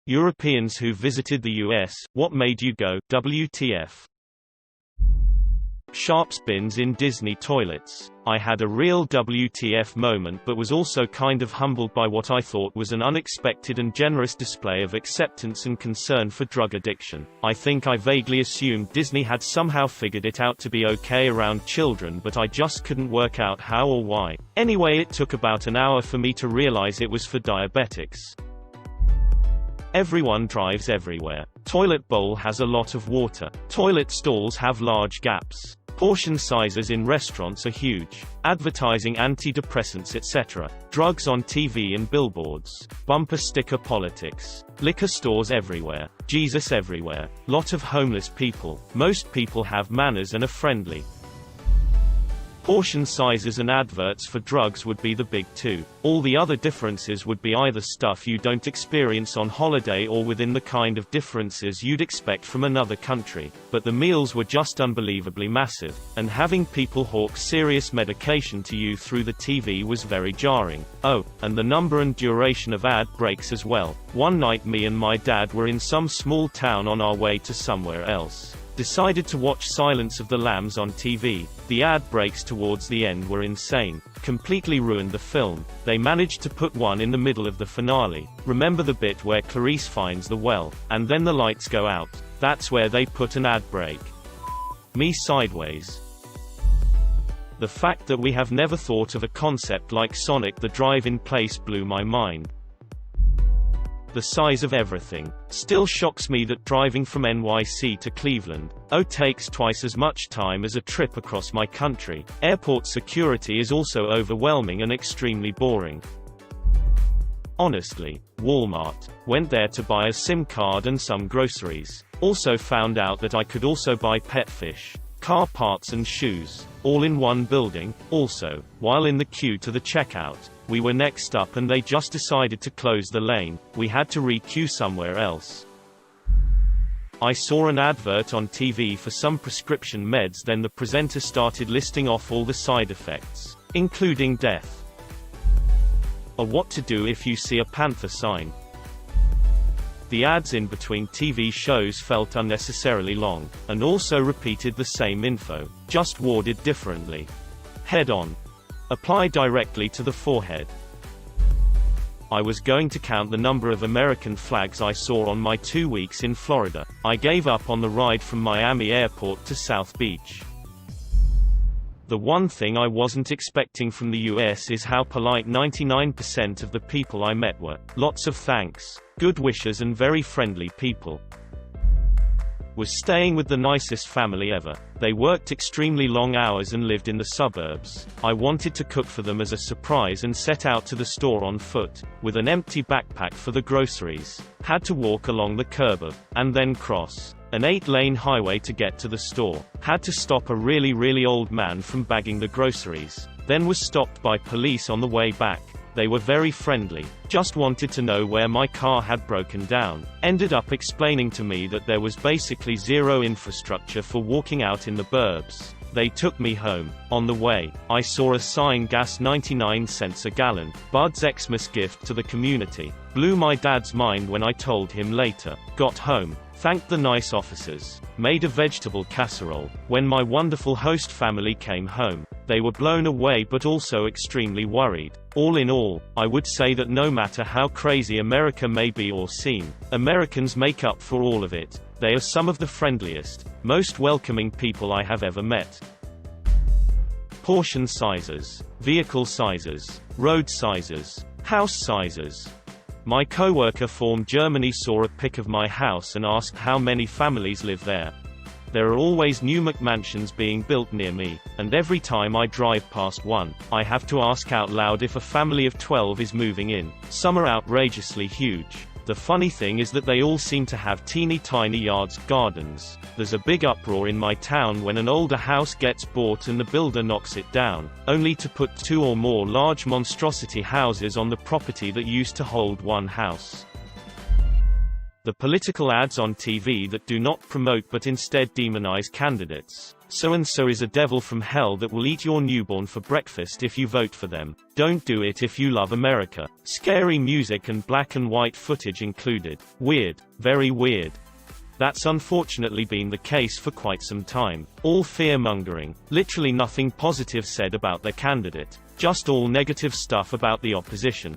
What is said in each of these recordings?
Europeans who visited the US, what made you go, WTF? Sharps bins in Disney toilets. I had a real WTF moment but was also kind of humbled by what I thought was an unexpected and generous display of acceptance and concern for drug addiction. I think I vaguely assumed Disney had somehow figured it out to be okay around children, but I just couldn't work out how or why. Anyway, it took about an hour for me to realize it was for diabetics. Everyone drives everywhere. Toilet bowl has a lot of water. Toilet stalls have large gaps. Portion sizes in restaurants are huge. Advertising antidepressants etc. Drugs on TV and billboards. Bumper sticker politics. Liquor stores everywhere. Jesus everywhere. Lot of homeless people. Most people have manners and are friendly. Portion sizes and adverts for drugs would be the big two. All the other differences would be either stuff you don't experience on holiday or within the kind of differences you'd expect from another country. But the meals were just unbelievably massive, and having people hawk serious medication to you through the TV was very jarring. Oh, and the number and duration of ad breaks as well. One night me and my dad were in some small town on our way to somewhere else. Decided to watch Silence of the Lambs on TV. The ad breaks towards the end were insane. Completely ruined the film. They managed to put one in the middle of the finale. Remember the bit where Clarice finds the well, and then the lights go out? That's where they put an ad break. Me sideways. The fact that we have never thought of a concept like Sonic the Drive-In place blew my mind. The size of everything. Still shocks me that driving from NYC to Cleveland, takes twice as much time as a trip across my country. Airport security is also overwhelming and extremely boring. Honestly, Walmart. Went there to buy a SIM card and some groceries. Also found out that I could also buy pet fish, car parts and shoes, all in one building. Also, while in the queue to the checkout, we were next up and they just decided to close the lane. We had to re-queue somewhere else. I saw an advert on TV for some prescription meds, then the presenter started listing off all the side effects, including death. Or what to do if you see a panther sign. The ads in between TV shows felt unnecessarily long, and also repeated the same info, just worded differently. Head on. Apply directly to the forehead. I was going to count the number of American flags I saw on my 2 weeks in Florida. I gave up on the ride from Miami Airport to South Beach. The one thing I wasn't expecting from the US is how polite 99% of the people I met were. Lots of thanks, good wishes and very friendly people. Was staying with the nicest family ever. They worked extremely long hours and lived in the suburbs. I wanted to cook for them as a surprise and set out to the store on foot, with an empty backpack for the groceries. Had to walk along the curb and then cross an 8-lane highway to get to the store. Had to stop a really old man from bagging the groceries. Then was stopped by police on the way back. They were very friendly, just wanted to know where my car had broken down. Ended up explaining to me that there was basically zero infrastructure for walking out in the burbs. They took me home. On the way, I saw a sign, gas 99 cents a gallon, Bud's Xmas gift to the community. Blew my dad's mind when I told him later. Got home, thanked the nice officers, made a vegetable casserole. When my wonderful host family came home, they were blown away but also extremely worried. All in all, I would say that no matter how crazy America may be or seem, Americans make up for all of it. They are some of the friendliest, most welcoming people I have ever met. Portion sizes, vehicle sizes, road sizes, house sizes. My coworker from Germany saw a pic of my house and asked how many families live there. There are always new McMansions being built near me, and every time I drive past one, I have to ask out loud if a family of 12 is moving in. Some are outrageously huge. The funny thing is that they all seem to have teeny tiny yards, gardens. There's a big uproar in my town when an older house gets bought and the builder knocks it down, only to put 2 or more large monstrosity houses on the property that used to hold one house. The political ads on TV that do not promote but instead demonize candidates. So-and-so is a devil from hell that will eat your newborn for breakfast if you vote for them. Don't do it if you love America. Scary music and black and white footage included. Weird. Very weird. That's unfortunately been the case for quite some time. All fear-mongering. Literally nothing positive said about their candidate. Just all negative stuff about the opposition.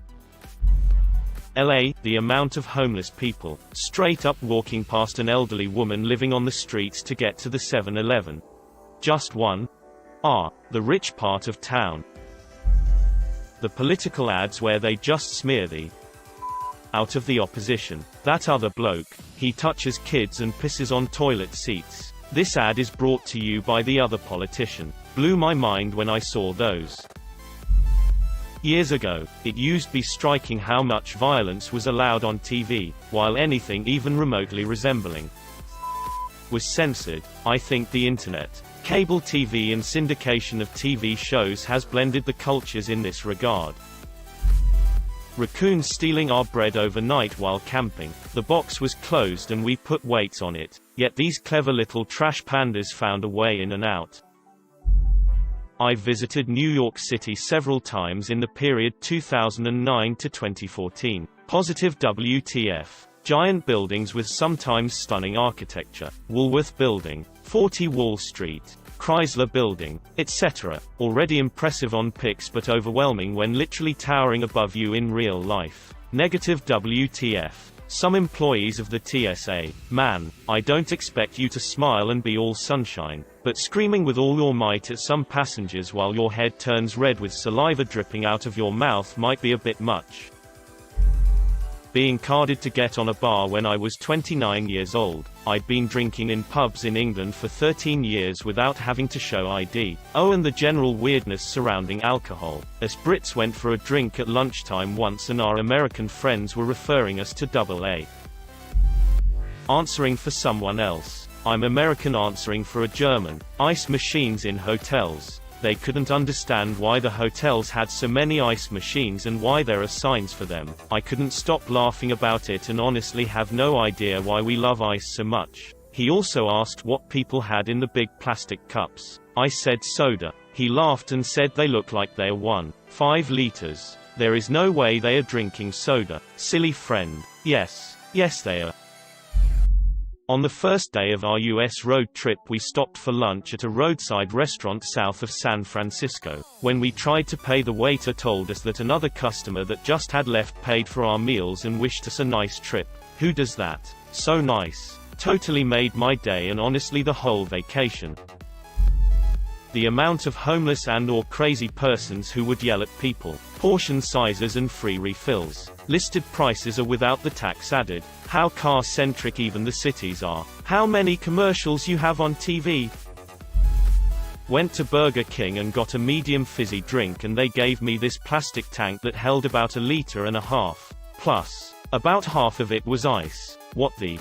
LA, the amount of homeless people, straight up walking past an elderly woman living on the streets to get to the 7-Eleven. Just one. The rich part of town. The political ads where they just smear the out of the opposition. That other bloke, he touches kids and pisses on toilet seats. This ad is brought to you by the other politician. Blew my mind when I saw those. Years ago, it used to be striking how much violence was allowed on TV, while anything even remotely resembling was censored. I think the internet, cable TV and syndication of TV shows has blended the cultures in this regard. Raccoons stealing our bread overnight while camping. The box was closed and we put weights on it, yet these clever little trash pandas found a way in and out. I visited New York City several times in the period 2009 to 2014. Positive WTF. Giant buildings with sometimes stunning architecture. Woolworth Building, 40 Wall Street, Chrysler Building, etc. Already impressive on pics but overwhelming when literally towering above you in real life. Negative WTF. Some employees of the TSA, man, I don't expect you to smile and be all sunshine, but screaming with all your might at some passengers while your head turns red with saliva dripping out of your mouth might be a bit much. Being carded to get on a bar when I was 29 years old. I'd been drinking in pubs in England for 13 years without having to show ID. Oh, and the general weirdness surrounding alcohol. Us Brits went for a drink at lunchtime once and our American friends were referring us to AA. Answering for someone else. I'm American answering for a German. Ice machines in hotels. They couldn't understand why the hotels had so many ice machines and why there are signs for them. I couldn't stop laughing about it and honestly have no idea why we love ice so much. He also asked what people had in the big plastic cups. I said soda. He laughed and said they look like they're 1.5 liters. There is no way they are drinking soda. Silly friend. Yes they are. On the first day of our US road trip we stopped for lunch at a roadside restaurant south of San Francisco. When we tried to pay, the waiter told us that another customer that just had left paid for our meals and wished us a nice trip. Who does that? So nice. Totally made my day and honestly the whole vacation. The amount of homeless and/or crazy persons who would yell at people. Portion sizes and free refills. Listed prices are without the tax added. How car-centric even the cities are. How many commercials you have on TV. Went to Burger King and got a medium fizzy drink and they gave me this plastic tank that held about 1.5 liters. Plus, about half of it was ice. What the?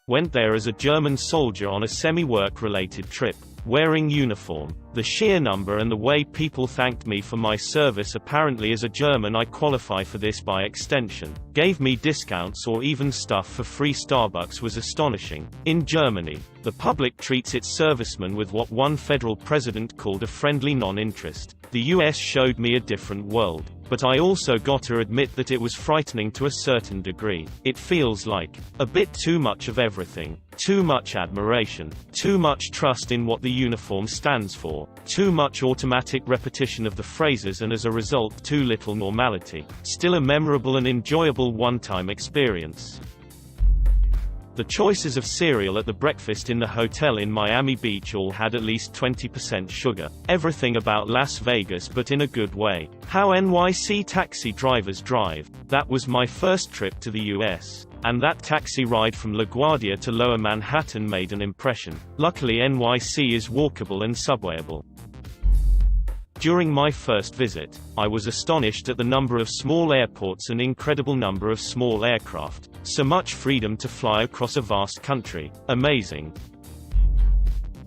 Went there as a German soldier on a semi-work related trip. Wearing uniform. The sheer number and the way people thanked me for my service. Apparently as a German I qualify for this by extension. Gave me discounts or even stuff for free. Starbucks was astonishing. In Germany, the public treats its servicemen with what one federal president called a friendly non-interest. The US showed me a different world. But I also gotta admit that it was frightening to a certain degree. It feels like a bit too much of everything. Too much admiration. Too much trust in what the uniform stands for. Too much automatic repetition of the phrases and as a result too little normality. Still a memorable and enjoyable one-time experience. The choices of cereal at the breakfast in the hotel in Miami Beach all had at least 20% sugar. Everything about Las Vegas but in a good way. How NYC taxi drivers drive. That was my first trip to the US. And that taxi ride from LaGuardia to Lower Manhattan made an impression. Luckily NYC is walkable and subwayable. During my first visit, I was astonished at the number of small airports and incredible number of small aircraft. So much freedom to fly across a vast country. Amazing.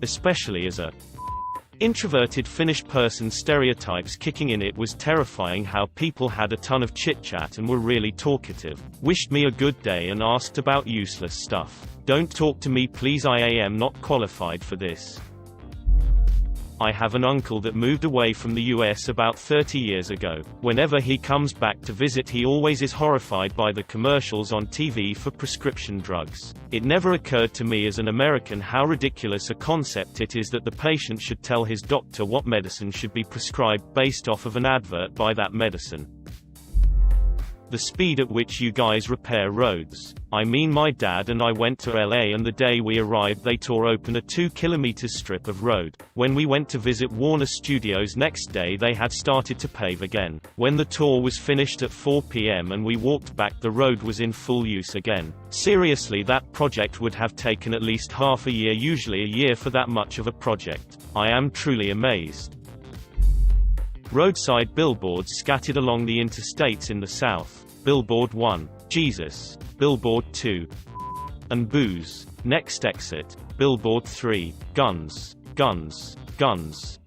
Especially as a Introverted Finnish person stereotypes kicking in. It was terrifying how people had a ton of chit-chat and were really talkative. Wished me a good day and asked about useless stuff. Don't talk to me please, I am not qualified for this. I have an uncle that moved away from the US about 30 years ago. Whenever he comes back to visit, he always is horrified by the commercials on TV for prescription drugs. It never occurred to me as an American how ridiculous a concept it is that the patient should tell his doctor what medicine should be prescribed based off of an advert by that medicine. The speed at which you guys repair roads. I mean, my dad and I went to LA, and the day we arrived they tore open a 2-kilometer strip of road. When we went to visit Warner Studios next day they had started to pave again. When the tour was finished at 4 p.m. and we walked back, the road was in full use again. Seriously, that project would have taken at least half a year, usually a year for that much of a project. I am truly amazed. Roadside billboards scattered along the interstates in the South. Billboard 1. Jesus. Billboard 2. And booze. Next exit. Billboard 3. Guns. Guns. Guns.